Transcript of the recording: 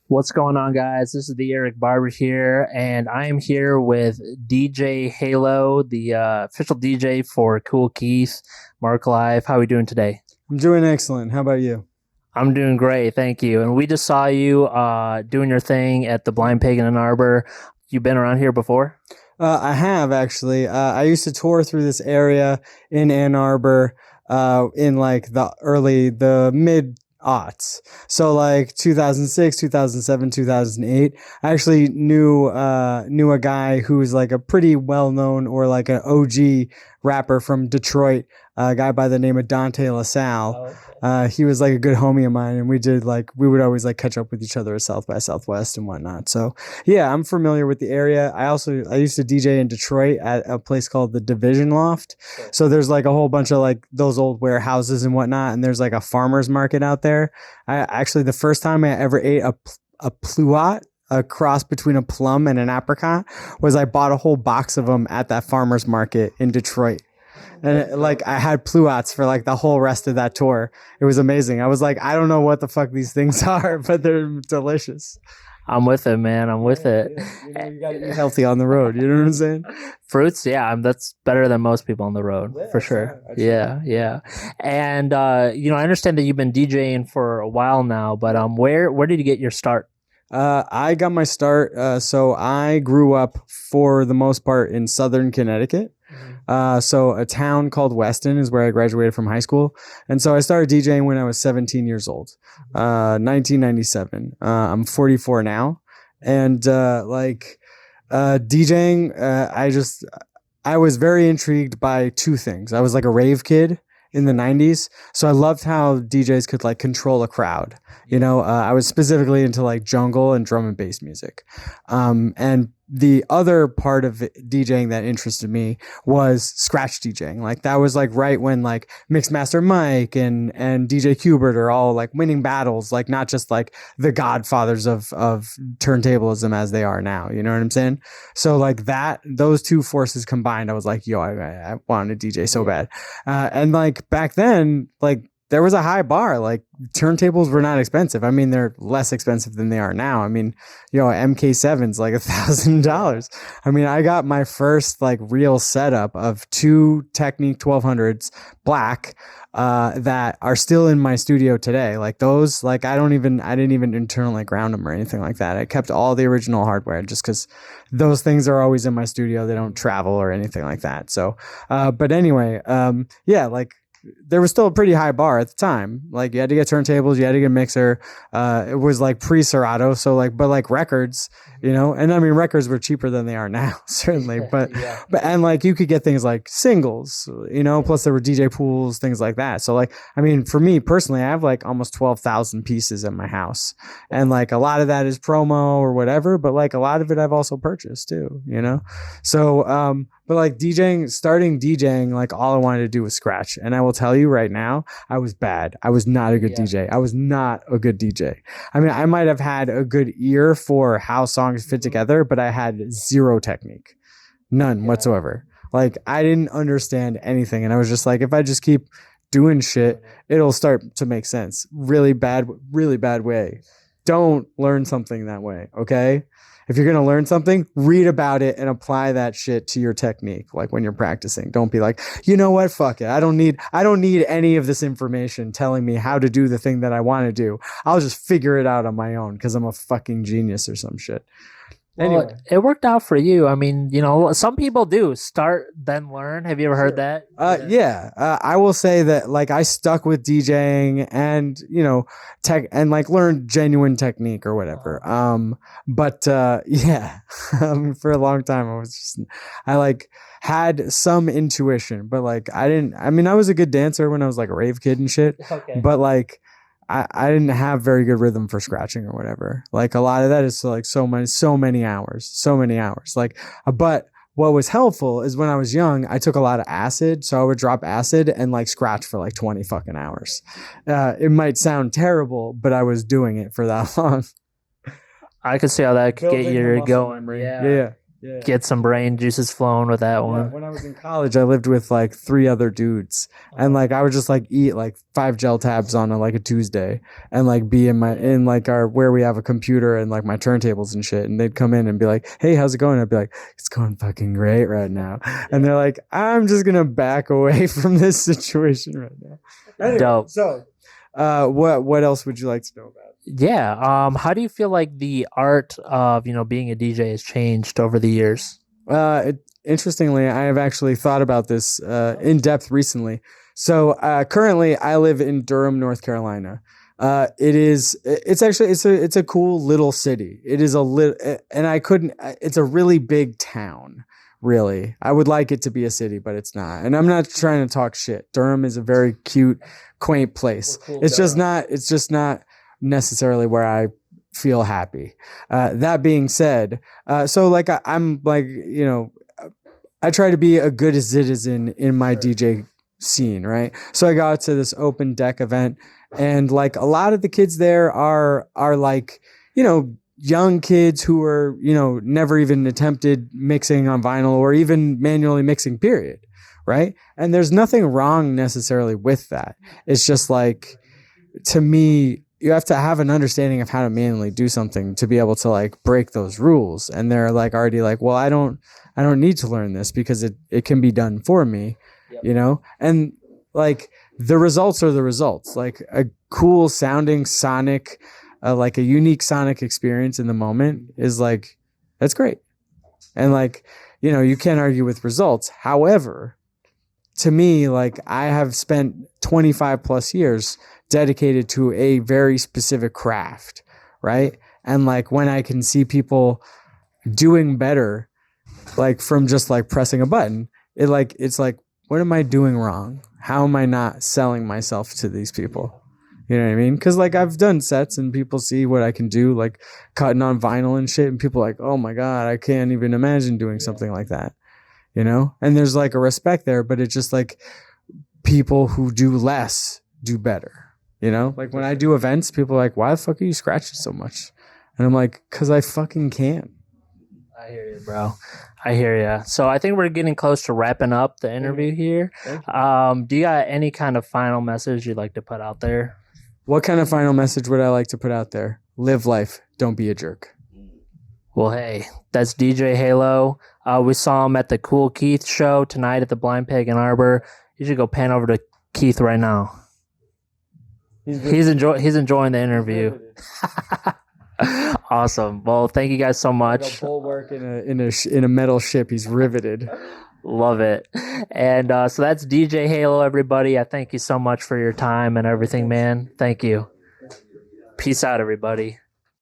What's going on, guys? This is the Eric Barber here, and I am here with DJ Halo, the official DJ for Kool Keith, Mark Live. How are we doing today? I'm doing excellent. How about you? I'm doing great, thank you. And we just saw you doing your thing at the Blind Pig in Ann Arbor. You been around here before? I have actually. I used to tour through this area in Ann Arbor in like the mid aughts. So like 2006, 2007, 2008. I actually knew a guy who was like a pretty well known or like an OG rapper from Detroit, a guy by the name of Dante LaSalle. Oh, okay. He was like a good homie of mine, and we would always like catch up with each other at South by Southwest and whatnot. So yeah, I'm familiar with the area. I used to DJ in Detroit at a place called the Division Loft. Okay. So there's like a whole bunch of like those old warehouses and whatnot, and there's like a farmer's market out there. I actually, the first time I ever ate a pluot, a cross between a plum and an apricot, was I bought a whole box of them at that farmer's market in Detroit. And I had pluots for like the whole rest of that tour. It was amazing. I was like, I don't know what the fuck these things are, but they're delicious. I'm with it, man. I'm with it. You gotta eat healthy on the road. You know what I'm saying? Fruits, yeah, that's better than most people on the road, Yeah, for sure. I try. Yeah. And I understand that you've been DJing for a while now, but where did you get your start? I got my start. So I grew up for the most part in Southern Connecticut. So a town called Weston is where I graduated from high school. And so I started DJing when I was 17 years old, 1997. I'm 44 now. And, DJing, I was very intrigued by two things. I was like a rave kid in the 90s. So I loved how DJs could like control a crowd. I was specifically into like jungle and drum and bass music. And the other part of DJing that interested me was scratch DJing. Like that was like right when like Mixmaster Mike and DJ Qbert are all like winning battles, like not just like the godfathers of turntablism as they are now. You know what I'm saying? So like those two forces combined, I was like, yo, I wanted to DJ so bad. And like back then, like there was a high bar. Like turntables were not expensive. I mean, they're less expensive than they are now. I mean, MK7's like $1,000. I mean, I got my first like real setup of two Technique 1200s black that are still in my studio today. Like those, like I didn't even internally ground them or anything like that. I kept all the original hardware just because those things are always in my studio. They don't travel or anything like that. So, but anyway, yeah, like there was still a pretty high bar at the time. Like you had to get turntables, you had to get a mixer. It was like pre-Serato. So like, but like records, and I mean, records were cheaper than they are now, certainly. But, Yeah. and like you could get things like singles, plus there were DJ pools, things like that. So like, I mean, for me personally, I have like almost 12,000 pieces at my house. And like a lot of that is promo or whatever, but like a lot of it I've also purchased too, So, but like starting DJing, like all I wanted to do was scratch. And I will tell you right now, I was bad. I was not a good DJ. I was not a good DJ. I mean, I might have had a good ear for how songs fit together, but I had zero technique, none whatsoever. Like I didn't understand anything. And I was just like, if I just keep doing shit, it'll start to make sense. Really bad way. Don't learn something that way. Okay. If you're going to learn something, read about it and apply that shit to your technique. Like when you're practicing, don't be like, you know what? Fuck it. I don't need any of this information telling me how to do the thing that I want to do. I'll just figure it out on my own because I'm a fucking genius or some shit. Well, Anyway. it worked out for you. I mean, some people do start then learn. Have you ever heard that? Yeah. I will say that like I stuck with DJing and, tech and like learned genuine technique or whatever. But yeah, for a long time I like had some intuition, but like I was a good dancer when I was like a rave kid and shit, Okay. but like I didn't have very good rhythm for scratching or whatever. Like a lot of that is like so many hours. Like, but what was helpful is when I was young, I took a lot of acid. So I would drop acid and like scratch for like 20 fucking hours. It might sound terrible, but I was doing it for that long. I can see how that could get Building the you muscle going. memory. Yeah. Yeah. Yeah. get some brain juices flowing with that Yeah, one. when I was in college, I lived with like 3 other dudes, and like I would just like eat like 5 gel tabs on like a Tuesday, and like be in like our where we have a computer and like my turntables and shit, and they'd come in and be like, "Hey, how's it going?" I'd be like, "It's going fucking great right now," and they're like, "I'm just gonna back away from this situation right now." Anyway, Dope. so, what else would you like to know about? Yeah. How do you feel like the art of being a DJ has changed over the years? Interestingly, I have actually thought about this in depth recently. So currently, I live in Durham, North Carolina. It's a cool little city. It is and I couldn't. It's a really big town. Really, I would like it to be a city, but it's not. And I'm not trying to talk shit. Durham is a very cute, quaint place. It's just not. It's just not necessarily where I feel happy. That being said, so like I'm like I try to be a good citizen in my DJ scene, right? So I got to this open deck event, and like a lot of the kids there are like young kids who are never even attempted mixing on vinyl or even manually mixing, period, right? And there's nothing wrong necessarily with that. It's just like, to me, you have to have an understanding of how to manually do something to be able to like break those rules. And they're like already like, well, I don't need to learn this because it can be done for me, and like the results are the results. Like a cool sounding sonic, like a unique sonic experience in the moment is like, that's great. And like, you can't argue with results. However, to me, like I have spent 25 plus years dedicated to a very specific craft, right? And like when I can see people doing better, like from just like pressing a button, it's like, what am I doing wrong? How am I not selling myself to these people? You know what I mean? Because like I've done sets and people see what I can do, like cutting on vinyl and shit, and people are like, oh my God, I can't even imagine doing something like that. And there's like a respect there, but it's just like people who do less do better. Like when I do events, people are like, why the fuck are you scratching so much? And I'm like, because I fucking can. I hear you, bro. I hear you. So I think we're getting close to wrapping up the interview here. Do you got any kind of final message you'd like to put out there? What kind of final message would I like to put out there? Live life. Don't be a jerk. Well, hey, that's DJ Halo. We saw him at the Kool Keith show tonight at the Blind Pig in Arbor. You should go pan over to Keith right now. He's enjoying the interview. Awesome. Well, thank you guys so much. Like a bulwark in a metal ship. He's riveted. Love it. And so that's DJ Halo, everybody. I thank you so much for your time and everything, man. Thank you. Peace out, everybody.